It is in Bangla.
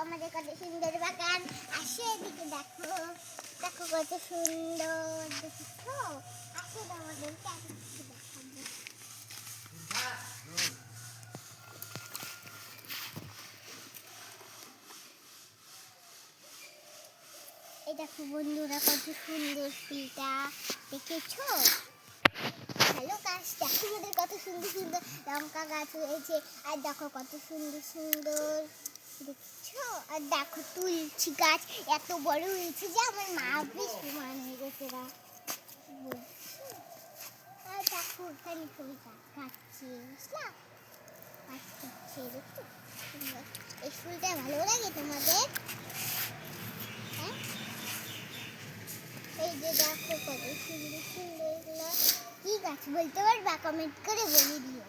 আমাদের কত সুন্দর বাগান। আসো এদিকে দেখো, দেখো কত সুন্দর, দেখছো? আসো আমাদেরকে আগে কিছু দেখাবো। এই দেখো বন্ধুরা কত সুন্দর ফুলটা, দেখেছো? ভালো গাছ, দেখো আমাদের কত সুন্দর সুন্দর লঙ্কা গাছ হয়েছে। আর দেখো কত সুন্দর সুন্দর, দেখছো? আর দেখো তুলসী গাছ এত বড় হয়েছে যে আমার মা বেশ সমান হয়ে গেছে না, আর দেখো ওখানে ফুল খাচ্ছে, বুঝলা? খাচ্ছে, দেখছো? এই ফুলটা ভালো লাগে তোমাদের? হ্যাঁ, এই যে দেখো কত সুন্দর সুন্দর এগুলো কি গাছ বলতে পারবা? কমেন্ট করে বলে দিও।